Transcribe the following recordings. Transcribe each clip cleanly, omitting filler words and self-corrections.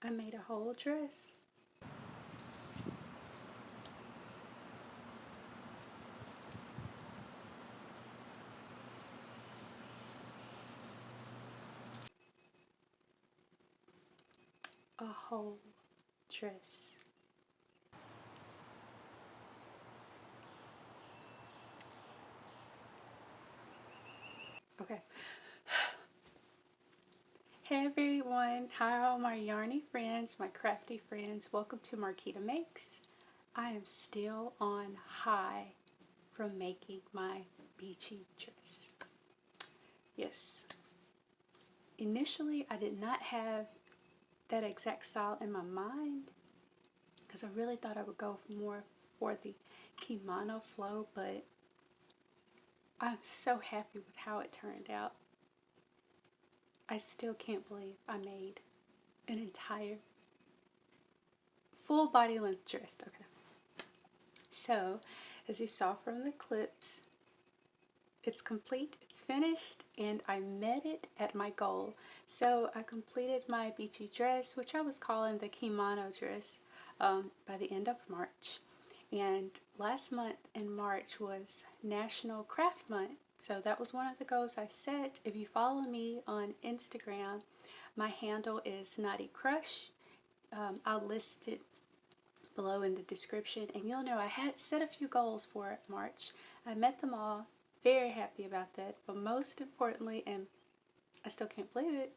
I made a whole dress. A whole dress. Okay. Hey everyone, hi all my yarny friends, my crafty friends. Welcome to Marquita Makes. I am still on high from making my beachy dress. Yes. Initially, I did not have that exact style in my mind because I really thought I would go more for the kimono flow, but I'm so happy with how it turned out. I still can't believe I made an entire full body length dress. Okay. So, as you saw from the clips, it's complete, it's finished, and I met it at my goal. So I completed my beachy dress, which I was calling the kimono dress, by the end of March. And last month in March was National Craft Month. So that was one of the goals I set. If you follow me on Instagram, my handle is Naughty Crush. I'll list it below in the description, and you'll know I had set a few goals for March. I met them all. Very happy about that, but most importantly, and I still can't believe it,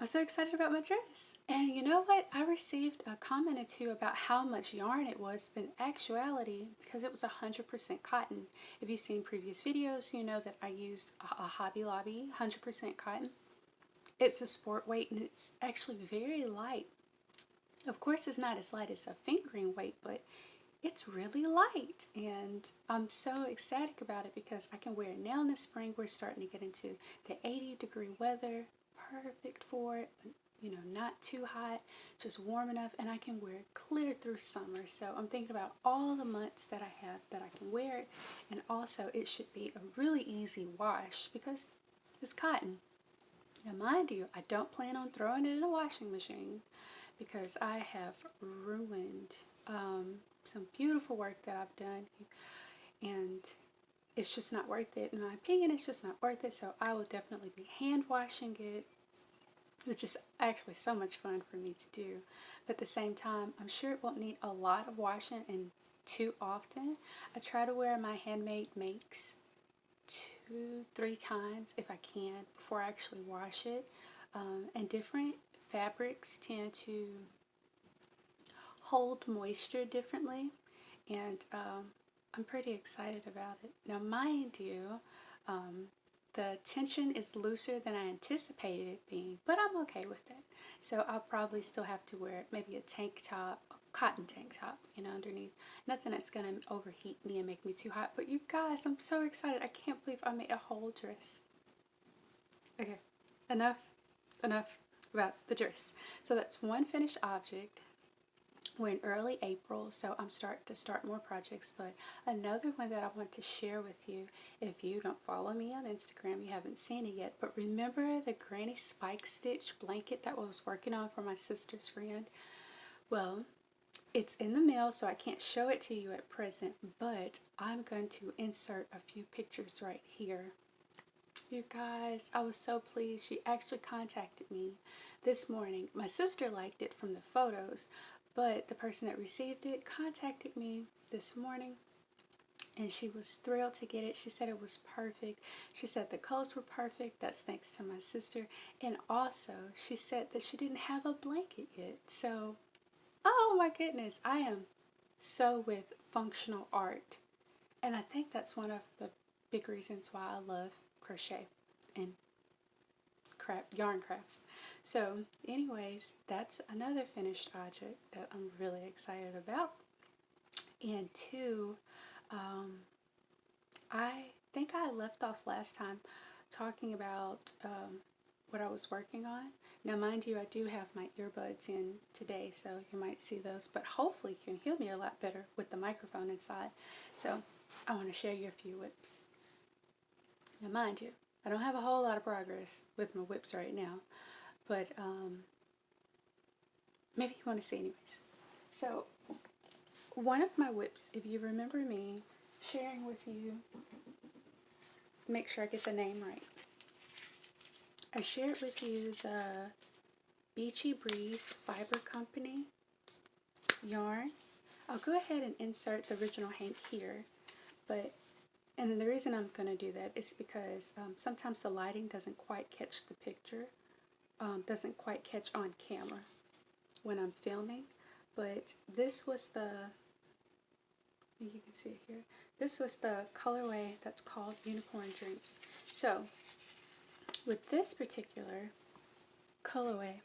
I'm so excited about my dress. And you know what? I received a comment or two about how much yarn it was, but in actuality, because it was 100% cotton. If you've seen previous videos, you know that I used a Hobby Lobby 100% cotton. It's a sport weight and it's actually very light. Of course, it's not as light as a fingering weight, but it's really light, and I'm so ecstatic about it because I can wear it now in the spring. We're starting to get into the 80-degree weather, perfect for it, but you know, not too hot, just warm enough, and I can wear it clear through summer. So I'm thinking about all the months that I have that I can wear it, and also it should be a really easy wash because it's cotton. Now mind you, I don't plan on throwing it in a washing machine because I have ruined some beautiful work that I've done, and it's just not worth it. In my opinion, it's just not worth it, so I will definitely be hand washing it, which is actually so much fun for me to do. But at the same time, I'm sure it won't need a lot of washing and too often. I try to wear my handmade makes 2-3 times if I can before I actually wash it, and different fabrics tend to hold moisture differently, and I'm pretty excited about it. Now mind you, the tension is looser than I anticipated it being, but I'm okay with that. So I'll probably still have to wear maybe a tank top, a cotton tank top, you know, underneath. Nothing that's gonna overheat me and make me too hot. But you guys, I'm so excited. I can't believe I made a whole dress. Okay, enough about the dress. So that's one finished object. We're in early April, so I'm starting to start more projects, but another one that I want to share with you, if you don't follow me on Instagram, you haven't seen it yet, but remember the granny spike stitch blanket that I was working on for my sister's friend? Well, it's in the mail, so I can't show it to you at present, but I'm going to insert a few pictures right here. You guys, I was so pleased. She actually contacted me this morning. My sister liked it from the photos, but the person that received it contacted me this morning, and she was thrilled to get it. She said it was perfect. She said the colors were perfect. That's thanks to my sister. And also, she said that she didn't have a blanket yet. So, oh my goodness, I am so with functional art. And I think that's one of the big reasons why I love crochet and yarn crafts. So anyways, that's another finished object that I'm really excited about. And two, I think I left off last time talking about what I was working on. Now mind you, I do have my earbuds in today, so you might see those, but hopefully you can hear me a lot better with the microphone inside. So I want to share you a few whips. Now mind you, I don't have a whole lot of progress with my whips right now, but maybe you want to see anyways. So one of my whips, if you remember me sharing with you, make sure I get the name right. I shared with you the Beachy Breeze Fiber Company yarn. I'll go ahead and insert the original hank here, and the reason I'm going to do that is because sometimes the lighting doesn't quite catch the picture, doesn't quite catch on camera when I'm filming, but this was the, you can see it here, this was the colorway that's called Unicorn Dreams. So with this particular colorway,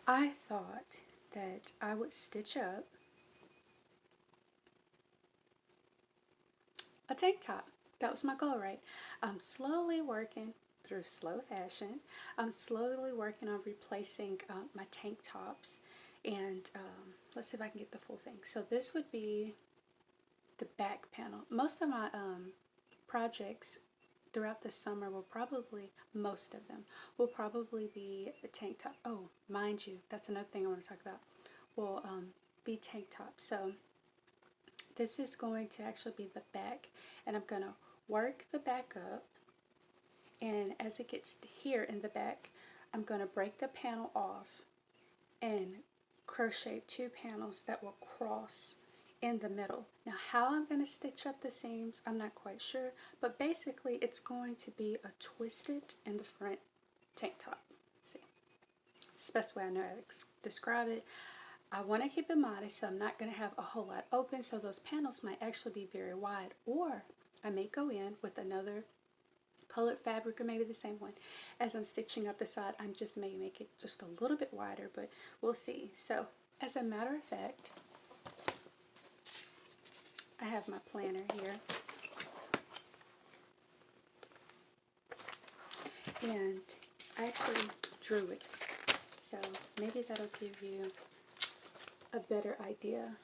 I thought that I would stitch up a tank top. That was my goal, right? I'm slowly working through slow fashion. I'm slowly working on replacing my tank tops, and let's see if I can get the full thing. So this would be the back panel. Most of my projects throughout the summer will probably, most of them, will probably be a tank top. Oh, mind you, that's another thing I want to talk about, will be tank tops. So this is going to actually be the back, and I'm going to work the back up, and as it gets here in the back, I'm going to break the panel off and crochet 2 panels that will cross in the middle. Now how I'm going to stitch up the seams, I'm not quite sure, but basically it's going to be a twisted in the front tank top. Let's see, it's the best way I know how to describe it. I want to keep it modest, so I'm not going to have a whole lot open, so those panels might actually be very wide, or I may go in with another colored fabric, or maybe the same one. As I'm stitching up the side, I just may make it just a little bit wider, but we'll see. So as a matter of fact, I have my planner here, and I actually drew it, so maybe that'll give you a better idea.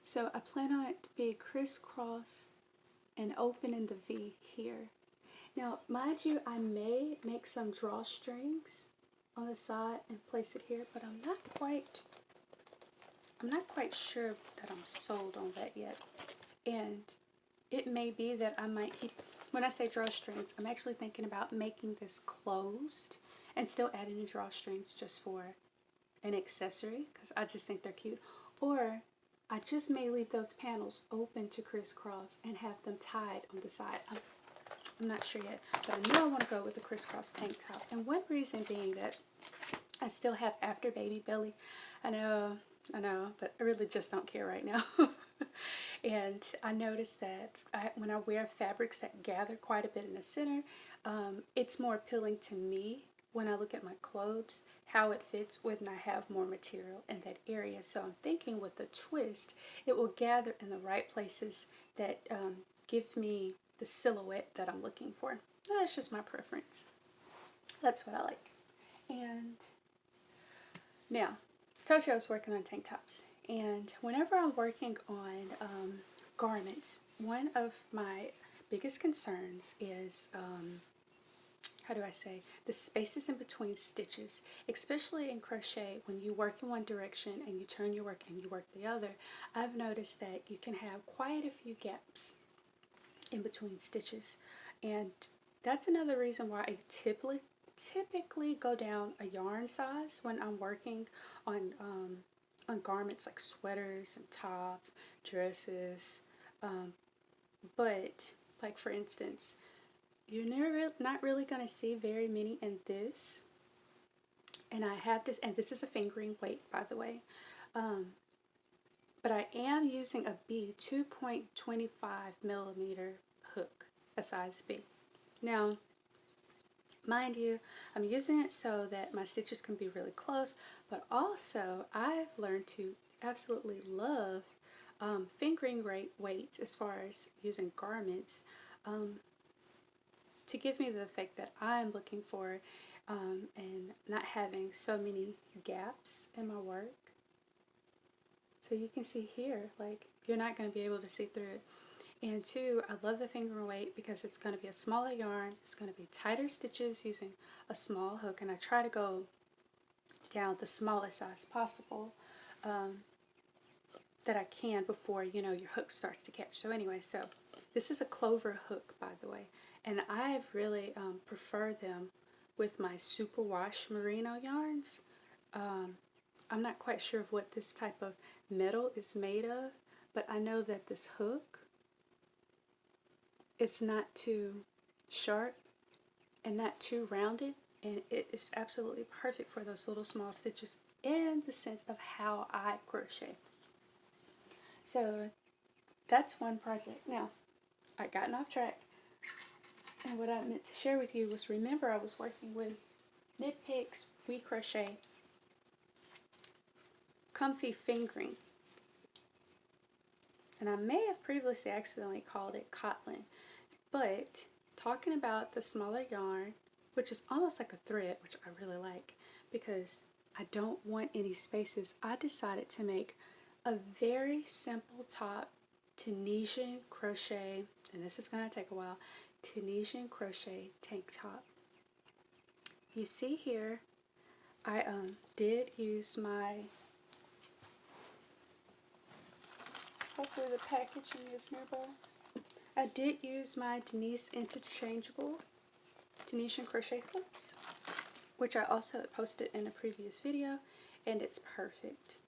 So I plan on it to be crisscross and open in the V here. Now mind you, I may make some drawstrings on the side and place it here, but I'm not quite sure that I'm sold on that yet. And it may be that I might keep, when I say drawstrings, I'm actually thinking about making this closed and still adding the drawstrings just for an accessory, because I just think they're cute. Or I just may leave those panels open to crisscross and have them tied on the side. I'm not sure yet, but I know I want to go with the crisscross tank top. And one reason being that I still have after baby belly. I know, but I really just don't care right now. And I noticed that when I wear fabrics that gather quite a bit in the center, it's more appealing to me when I look at my clothes, how it fits when I have more material in that area. So I'm thinking with the twist, it will gather in the right places that give me the silhouette that I'm looking for. That's just my preference. That's what I like. And now, I told you I was working on tank tops, and whenever I'm working on garments, one of my biggest concerns is how do I say, the spaces in between stitches, especially in crochet. When you work in one direction and you turn your work and you work the other, I've noticed that you can have quite a few gaps in between stitches, and that's another reason why I typically go down a yarn size when I'm working on garments like sweaters and tops, dresses, but like for instance, you're not really going to see very many in this, and I have this, and this is a fingering weight, by the way, but I am using a B 2.25 millimeter hook, a size B. Now mind you, I'm using it so that my stitches can be really close, but also I've learned to absolutely love fingering weights as far as using garments to give me the effect that I'm looking for, and not having so many gaps in my work. So you can see here, like, you're not going to be able to see through it. And two, I love the fingering weight because it's going to be a smaller yarn, it's going to be tighter stitches using a small hook, and I try to go down the smallest size possible that I can before, you know, your hook starts to catch. So anyway, so this is a Clover Hook, by the way, and I've really preferred them with my superwash merino yarns. I'm not quite sure of what this type of metal is made of, but I know that this hook, it's not too sharp and not too rounded, and it is absolutely perfect for those little small stitches in the sense of how I crochet. So that's one project. Now, I've gotten off track, and what I meant to share with you was, remember I was working with Knit Picks We Crochet Comfy Fingering, and I may have previously accidentally called it Cotton, but talking about the smaller yarn, which is almost like a thread, which I really like because I don't want any spaces, I decided to make a very simple top Tunisian crochet, and this is going to take a while, Tunisian crochet tank top. You see here, I did use my, hopefully the packaging is nearby. I did use my Denise interchangeable Tunisian crochet hooks, which I also posted in a previous video, and it's perfect.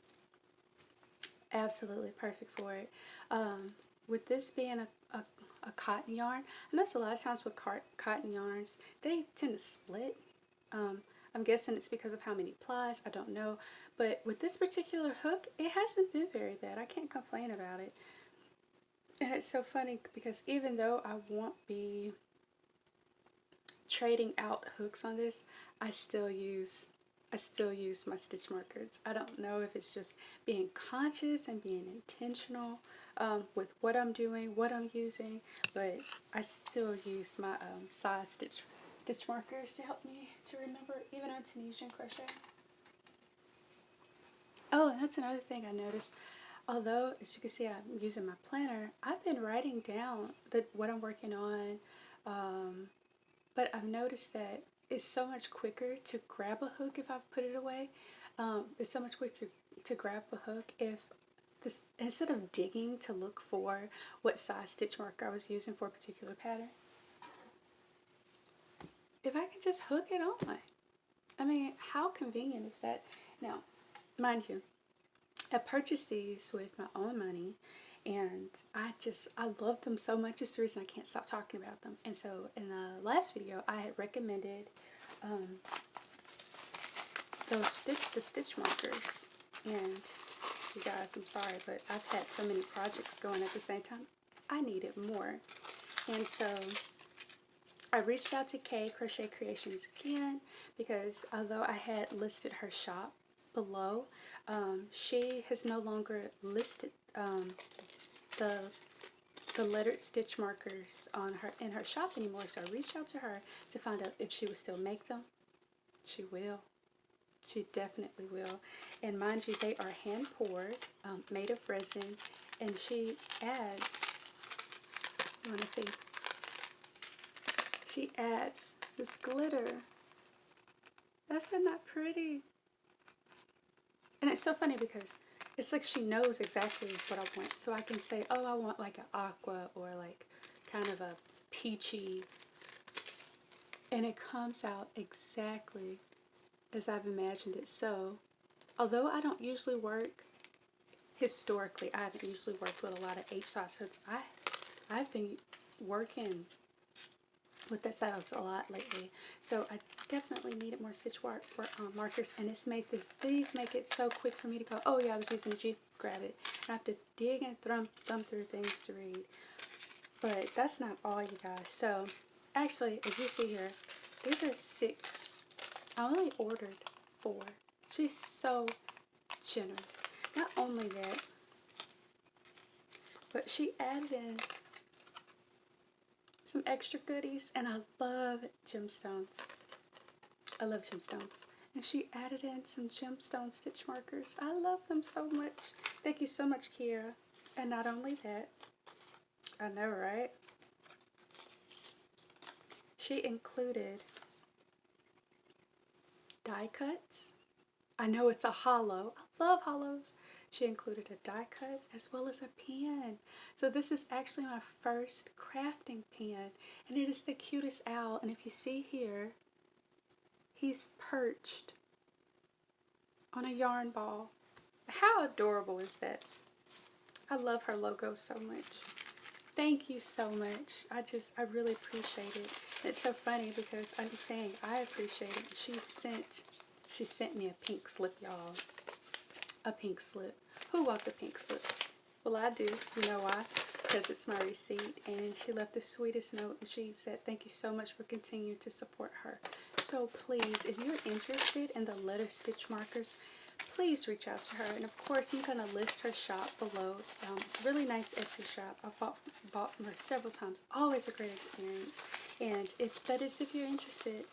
Absolutely perfect for it. With this being a cotton yarn, I notice a lot of times with cotton yarns, they tend to split. I'm guessing it's because of how many plies, I don't know. But with this particular hook, it hasn't been very bad. I can't complain about it. And it's so funny because even though I won't be trading out hooks on this, I still use my stitch markers. I don't know if it's just being conscious and being intentional with what I'm doing, what I'm using, but I still use my size stitch markers to help me to remember, even on Tunisian crochet. Oh, that's another thing I noticed. Although, as you can see, I'm using my planner, I've been writing down what I'm working on, but I've noticed that it's so much quicker to grab a hook if I've put it away. It's so much quicker to grab a hook if this, instead of digging to look for what size stitch marker I was using for a particular pattern, if I can just hook it on. I mean, how convenient is that? Now, mind you, I purchased these with my own money, and I love them so much. It's the reason I can't stop talking about them. And so in the last video, I had recommended the stitch markers. And you guys, I'm sorry, but I've had so many projects going at the same time. I needed more. And so I reached out to Kay Crochet Creations again, because although I had listed her shop below, she has no longer listed the lettered stitch markers in her shop anymore. So I reached out to her to find out if she would still make them. She will. She definitely will. And mind you, they are hand poured, made of resin, and she adds, you want to see, she adds this glitter. That's not pretty. And it's so funny because it's like she knows exactly what I want. So I can say, oh, I want like an aqua or like kind of a peachy. And it comes out exactly as I've imagined it. So, although I don't usually work, historically, I haven't usually worked with a lot of H-size hooks. I've been working with that size a lot lately. So I definitely needed more stitch markers, and these make it so quick for me to go, oh yeah, I was using a G, grab it. I have to dig and thumb through things to read. But that's not all, you guys. So actually, as you see here, these are 6. I only ordered 4. She's so generous. Not only that, but she added in some extra goodies, and I love gemstones. I love gemstones. And she added in some gemstone stitch markers. I love them so much. Thank you so much, Kiera. And not only that, I know, right? She included die cuts. I know it's a hollow. I love hollows. She included a die cut as well as a pen. So this is actually my first crafting pen, and it is the cutest owl. And if you see here, he's perched on a yarn ball. How adorable is that? I love her logo so much. Thank you so much. I really appreciate it. It's so funny because I'm saying I appreciate it. She sent me a pink slip, y'all. A pink slip. Who wants a pink slip? Well, I do. You know why? Because it's my receipt. And she left the sweetest note. And she said, thank you so much for continuing to support her. So please, if you're interested in the letter stitch markers, please reach out to her. And of course, I'm going to list her shop below. It's a really nice Etsy shop. I've bought from her several times. Always a great experience. And if you're interested,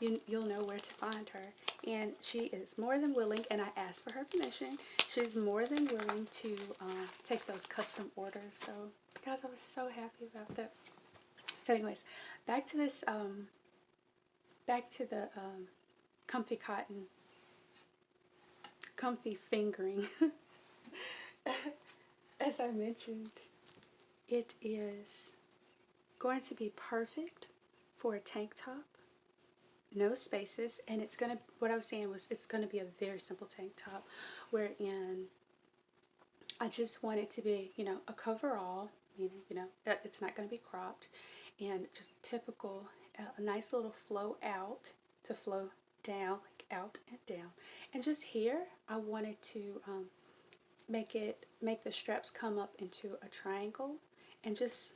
you'll know where to find her. And she is more than willing, and I asked for her permission, she's more than willing to take those custom orders. So, guys, I was so happy about that. So anyways, back to this, back to the comfy cotton, comfy fingering. As I mentioned, it is going to be perfect for a tank top. No spaces, and it's gonna, what I was saying was, it's gonna be a very simple tank top, wherein I just want it to be, you know, a coverall, meaning, you know, it's not gonna be cropped, and just typical, a nice little flow out to flow down, like out and down. And just here, I wanted to make the straps come up into a triangle, and just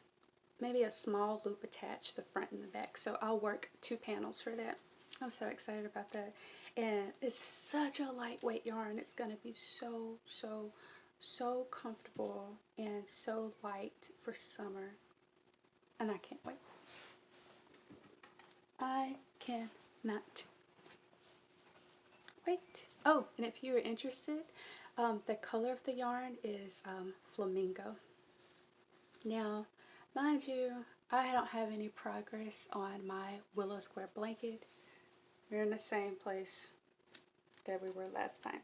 maybe a small loop attached the front and the back. So I'll work 2 panels for that. I'm so excited about that. And it's such a lightweight yarn. It's going to be so comfortable and so light for summer. And I can't wait. I cannot wait. Oh, and if you're interested, the color of the yarn is flamingo. Now, mind you, I don't have any progress on my willow square blanket. We're in the same place that we were last time.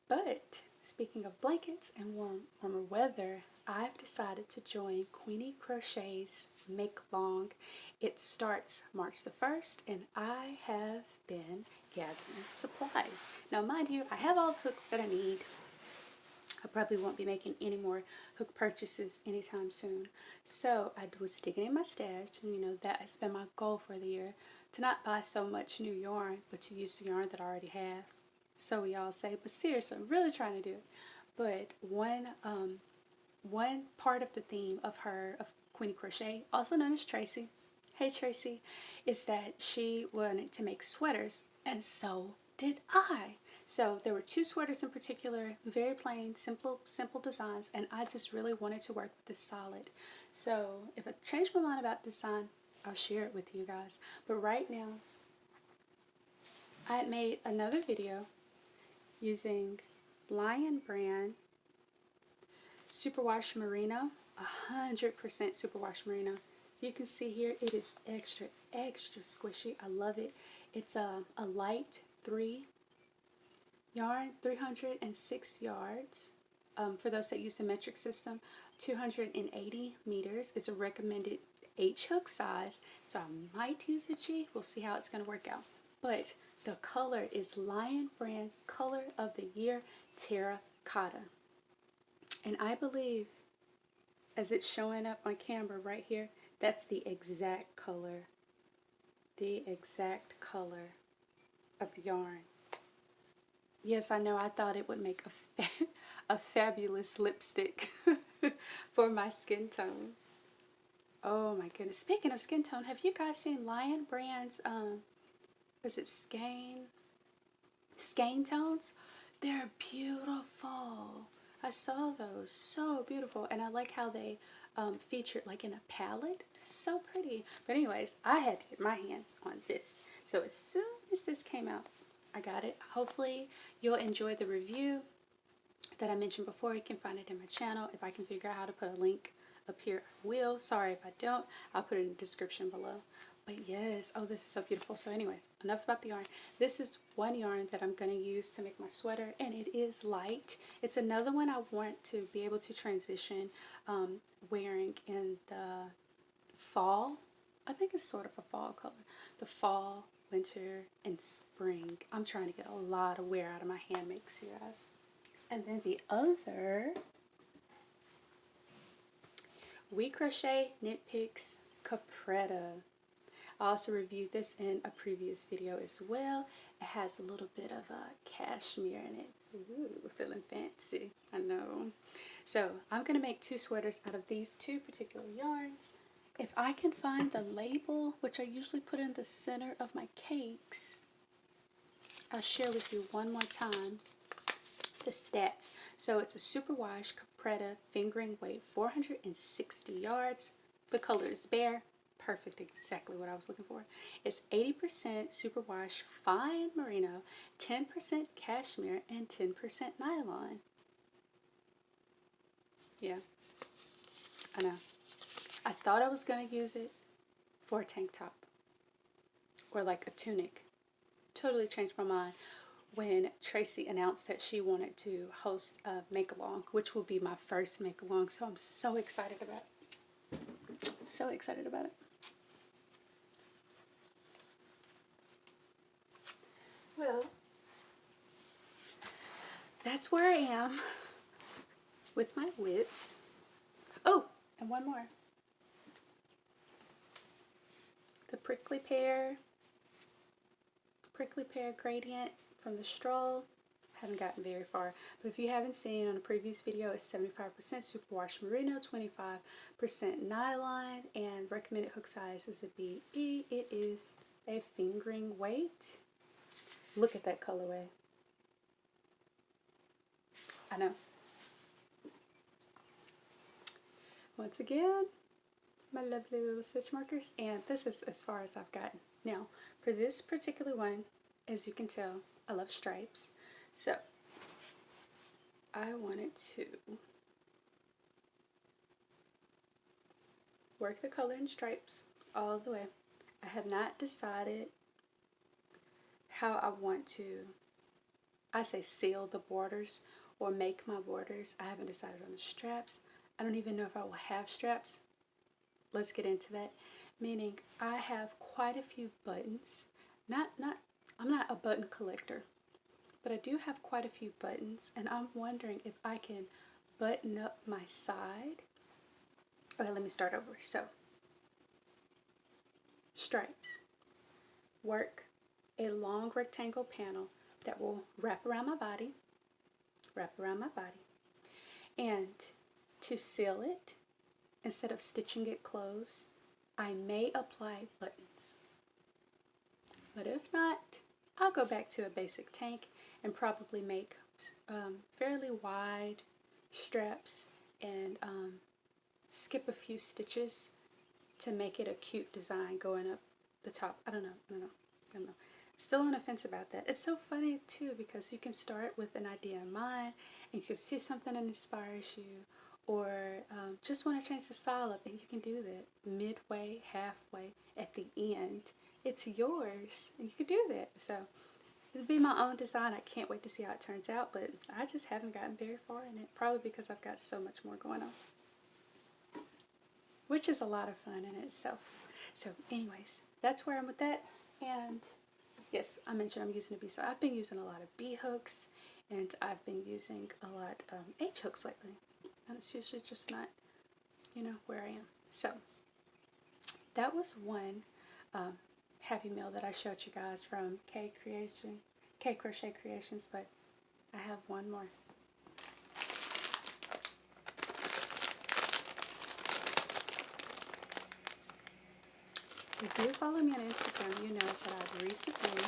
But speaking of blankets and warmer weather, I've decided to join Queenie Crochet's Make Long. It starts March the 1st, and I have been gathering supplies. Now, mind you, I have all the hooks that I need. I probably won't be making any more hook purchases anytime soon. So I was digging in my stash, and you know, that has been my goal for the year, to not buy so much new yarn, but to use the yarn that I already have. So we all say, but seriously, I'm really trying to do it. But one part of the theme of Queenie Crochet, also known as Tracy, hey Tracy, is that she wanted to make sweaters, and so did I. So there were 2 sweaters in particular, very plain, simple designs, and I just really wanted to work with the solid. So if I change my mind about design, I'll share it with you guys. But right now, I had made another video using Lion brand superwash merino, 100% superwash merino. So you can see here, it is extra squishy. I love it. It's a light 3 yarn, 306 yards. For those that use the metric system, 280 meters is a recommended H hook size. So I might use a G. We'll see how it's going to work out. But the color is Lion brand's color of the year, terracotta. And I believe, as it's showing up on camera right here, that's the exact color. The exact color of the yarn. Yes, I know, I thought it would make a fabulous lipstick for my skin tone. Oh my goodness. Speaking of skin tone, have you guys seen Lion brand's, is it Skein tones? They're beautiful. I saw those. So beautiful. And I like how they featured like in a palette. It's so pretty. But anyways, I had to get my hands on this. So as soon as this came out, I got it. Hopefully you'll enjoy the review that I mentioned before. You can find it in my channel. If I can figure out how to put a link up here, I will. Sorry if I don't. I'll put it in the description below. But yes, oh, this is so beautiful. So anyways, enough about the yarn. This is one yarn that I'm going to use to make my sweater, and it is light. It's another one I want to be able to transition wearing in the fall. I think it's sort of a fall color. The fall, winter, and spring. I'm trying to get a lot of wear out of my hand makes, you guys. And then the other, We Crochet Knit Picks Capretta. I also reviewed this in a previous video as well. It has a little bit of a cashmere in it. Ooh, feeling fancy, I know. So I'm going to make 2 sweaters out of these 2 particular yarns. If I can find the label, which I usually put in the center of my cakes, I'll share with you one more time the stats. So it's a superwash Capretta fingering weight, 460 yards. The color is bare. Perfect, exactly what I was looking for. It's 80% superwash fine merino, 10% cashmere, and 10% nylon. Yeah, I know. I thought I was going to use it for a tank top or like a tunic. Totally changed my mind when Tracy announced that she wanted to host a make-along, which will be my first make-along, so I'm so excited about it. So excited about it. Well, that's where I am with my whips. Oh, and one more. The prickly pear gradient from the Stroll. Haven't gotten very far, but if you haven't seen on a previous video, it's 75% superwash merino, 25% nylon, and recommended hook size is a BE. It is a fingering weight. Look at that colorway. I know. Once again, my lovely little stitch markers, and this is as far as I've gotten. Now, for this particular one, as you can tell, I love stripes, so I wanted to work the color in stripes all the way. I have not decided how I want to, I say seal the borders or make my borders. I haven't decided on the straps. I don't even know if I will have straps. Let's get into that. Meaning I have quite a few buttons. I'm not a button collector, but I do have quite a few buttons, and I'm wondering if I can button up my side. Okay, let me start over. So, stripes. Work a long rectangle panel that will wrap around my body, and to seal it, instead of stitching it closed, I may apply buttons. But if not, I'll go back to a basic tank and probably make fairly wide straps and skip a few stitches to make it a cute design going up the top. I don't know. I'm still on the fence about that. It's so funny too, because you can start with an idea in mind and you can see something that inspires you, or just want to change the style up, and you can do that midway, halfway, at the end. It's yours, and you can do that. So it'll be my own design. I can't wait to see how it turns out, but I just haven't gotten very far in it, probably because I've got so much more going on, which is a lot of fun in itself. So anyways, that's where I'm with that. And yes, I mentioned I'm using a bee, so I've been using a lot of bee hooks, and I've been using a lot of H hooks lately, and it's usually just not, you know, where I am. So that was one Happy Meal that I showed you guys from K Crochet Creations, but I have one more. If you follow me on Instagram, you know that I've recently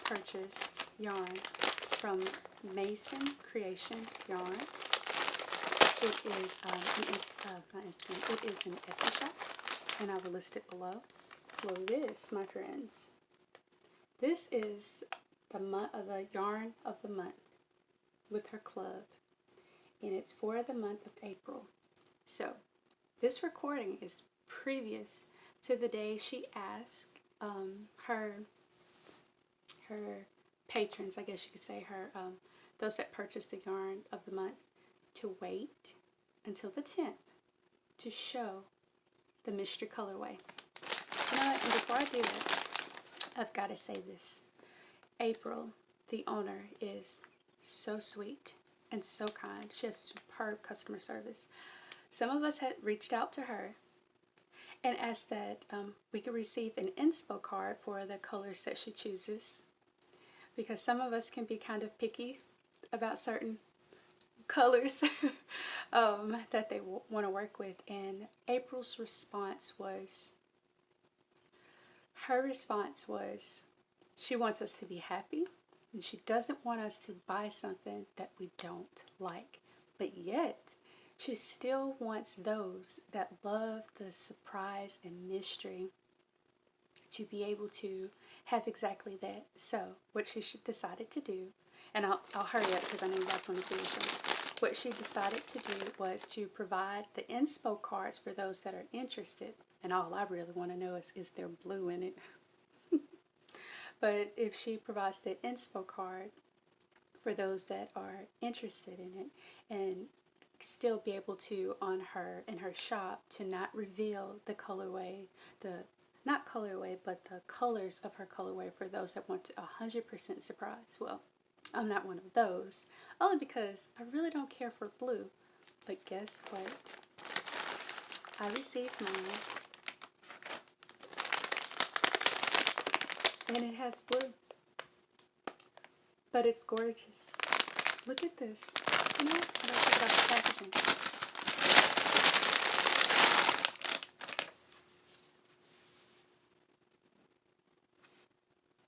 purchased yarn from Mason Creation Yarn. It is not Instagram. It is an Etsy shop, and I will list it below. Well, this, my friends, this is the yarn of the month with her club, and it's for the month of April. So this recording is previous to the day she asked her patrons, I guess you could say, those that purchased the yarn of the month, to wait until the 10th to show the mystery colorway. You know what? And before I do that, I've got to say this. April, the owner, is so sweet and so kind. She has superb customer service. Some of us had reached out to her and asked that we could receive an inspo card for the colors that she chooses, because some of us can be kind of picky about certain colors that they want to work with. And April's response was, she wants us to be happy, and she doesn't want us to buy something that we don't like, but yet she still wants those that love the surprise and mystery to be able to have exactly that. So what she decided to do, and I'll hurry up because I know you guys want to see this one. What she decided to do was to provide the inspo cards for those that are interested. And all I really want to know is there blue in it? But if she provides the inspo card for those that are interested in it, and still be able to, in her shop, to not reveal the colorway, not colorway, but the colors of her colorway for those that want 100% surprise. Well, I'm not one of those, only because I really don't care for blue. But guess what? I received mine, and it has blue, but it's gorgeous. Look at this. You know, I like the packaging.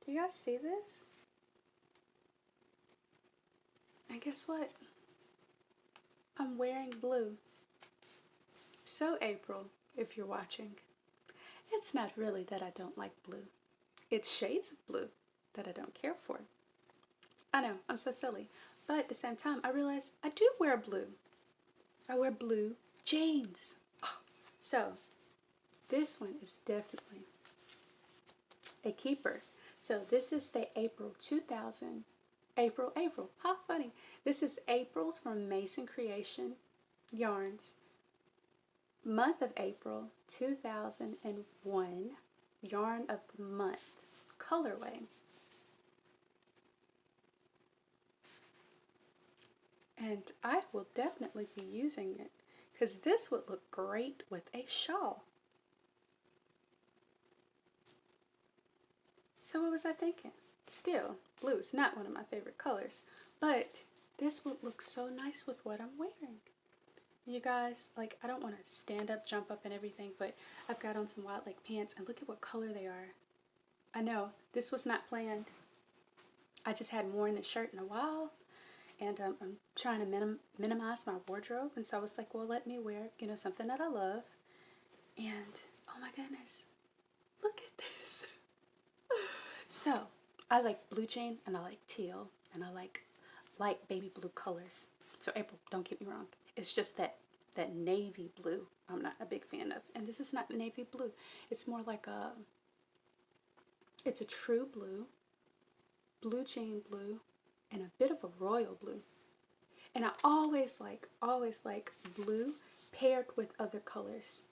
Do you guys see this? And guess what? I'm wearing blue. So April, if you're watching, it's not really that I don't like blue. It's shades of blue that I don't care for. I know, I'm so silly. But at the same time, I realize I do wear blue. I wear blue jeans. Oh. So, this one is definitely a keeper. So this is the April 2000. April. How funny. This is April's from Mason Creation Yarns. Month of April 2001. Yarn of the month. Colorway. And I will definitely be using it, because this would look great with a shawl. So what was I thinking? Still, blue is not one of my favorite colors, but this would look so nice with what I'm wearing. You guys, like, I don't want to stand up, jump up and everything, but I've got on some wide leg pants, and look at what color they are. I know, this was not planned. I just hadn't worn this shirt in a while, and I'm trying to minimize my wardrobe, and so I was like, well, let me wear, you know, something that I love. And oh my goodness, look at this. So I like blue jean, and I like teal, and I like light baby blue colors. So April, don't get me wrong, it's just that navy blue I'm not a big fan of. And this is not navy blue, it's more like it's a true blue, blue jean blue, and a bit of a royal blue. And I always like blue paired with other colors.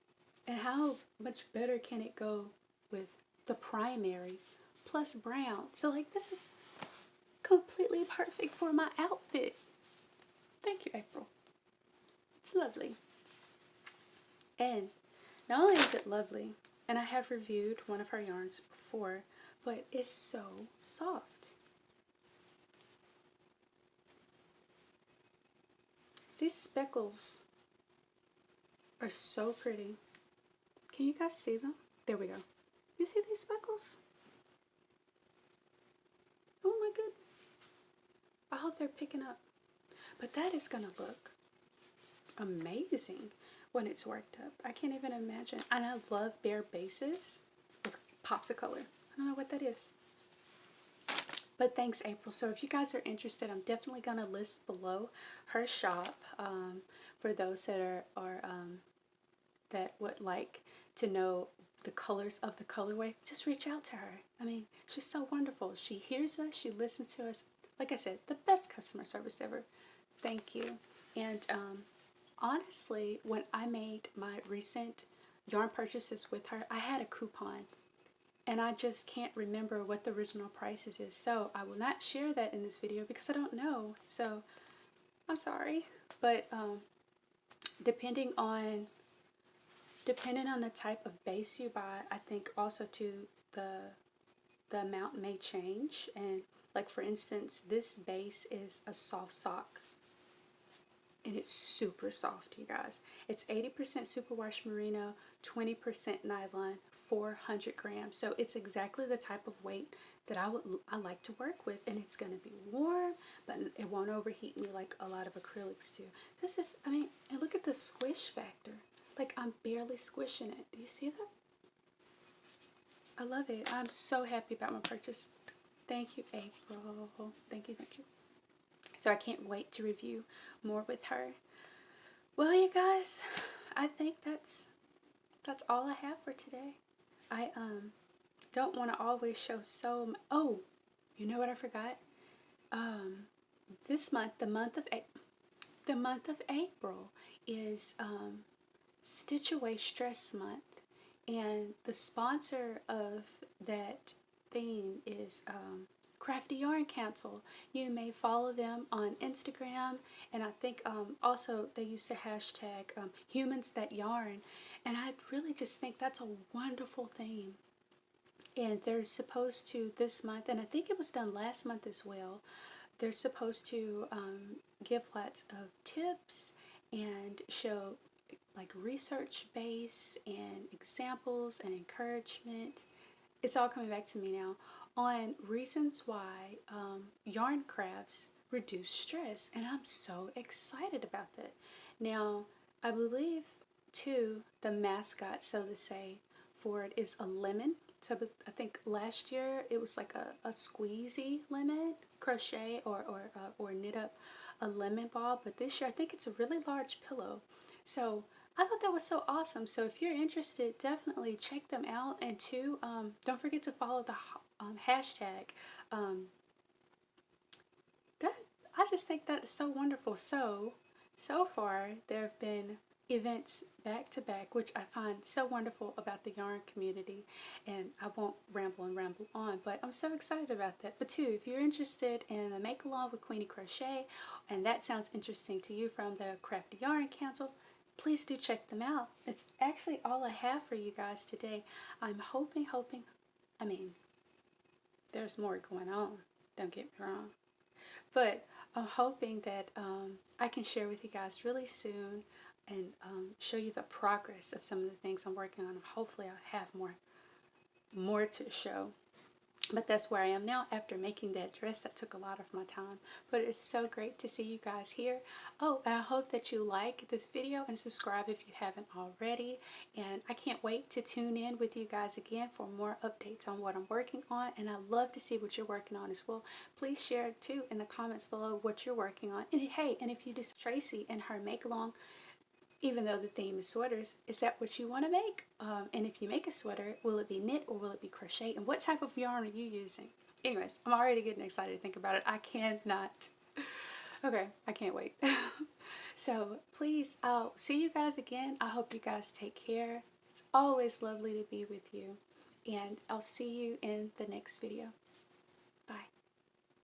And how much better can it go with the primary plus brown? So like, this is completely perfect for my outfit. Thank you, April. It's lovely. And not only is it lovely, and I have reviewed one of her yarns before, but it's so soft. These speckles are so pretty. Can you guys see them? There we go. You see these speckles? Oh my goodness. I hope they're picking up. But that is going to look amazing when it's worked up. I can't even imagine. And I love bare bases with pops of color. I don't know what that is. But thanks, April. So if you guys are interested, I'm definitely going to list below her shop for those that are that would like to know the colors of the colorway, just reach out to her. I mean, she's so wonderful. She hears us, she listens to us. Like I said, the best customer service ever. Thank you. And honestly, when I made my recent yarn purchases with her, I had a coupon. And I just can't remember what the original prices is. So I will not share that in this video because I don't know. So I'm sorry. But depending on the type of base you buy, I think also too the amount may change. And like for instance, this base is a soft sock. And it's super soft, you guys. It's 80% superwash merino, 20% nylon, 400 grams. So it's exactly the type of weight that I like to work with, and it's going to be warm, but it won't overheat me like a lot of acrylics do. This is, I mean, and look at the squish factor. Like I'm barely squishing it. Do you see that? I love it. I'm so happy about my purchase. Thank you, April. Thank you, thank you. So I can't wait to review more with her. Well, you guys, I think that's all I have for today. I don't want to always show so. Oh, you know what I forgot? This month, the month of April is Stitch Away Stress Month, and the sponsor of that theme is Crafty Yarn Council. You may follow them on Instagram, and I think also they used to hashtag humans that yarn, and I really just think that's a wonderful theme. And they're supposed to this month, and I think it was done last month as well, they're supposed to give lots of tips and show like research base and examples and encouragement. It's all coming back to me now on reasons why yarn crafts reduce stress, and I'm so excited about that. Now, I believe too the mascot, so to say, for it is a lemon. So I think last year it was like a squeezy lemon, crochet or knit up a lemon ball, but this year I think it's a really large pillow. So I thought that was so awesome. So if you're interested, definitely check them out, and too, don't forget to follow the hashtag. I just think that is so wonderful. So far there have been events back to back, which I find so wonderful about the yarn community, and I won't ramble on, but I'm so excited about that. But too, if you're interested in a make along with Queenie Crochet, and that sounds interesting to you, from the Crafty Yarn Council, please do check them out. It's actually all I have for you guys today. I'm hoping, I mean, there's more going on, don't get me wrong, but I'm hoping that I can share with you guys really soon and show you the progress of some of the things I'm working on. Hopefully I'll have more to show. But that's where I am now after making that dress that took a lot of my time. But it's so great to see you guys here. Oh, and I hope that you like this video and subscribe if you haven't already. And I can't wait to tune in with you guys again for more updates on what I'm working on. And I love to see what you're working on as well. Please share too in the comments below what you're working on. And hey, and if you do Tracy and her make along, even though the theme is sweaters, is that what you want to make? And if you make a sweater, will it be knit or will it be crochet? And what type of yarn are you using? Anyways, I'm already getting excited to think about it. I cannot. Okay, I can't wait. So please, I'll see you guys again. I hope you guys take care. It's always lovely to be with you. And I'll see you in the next video.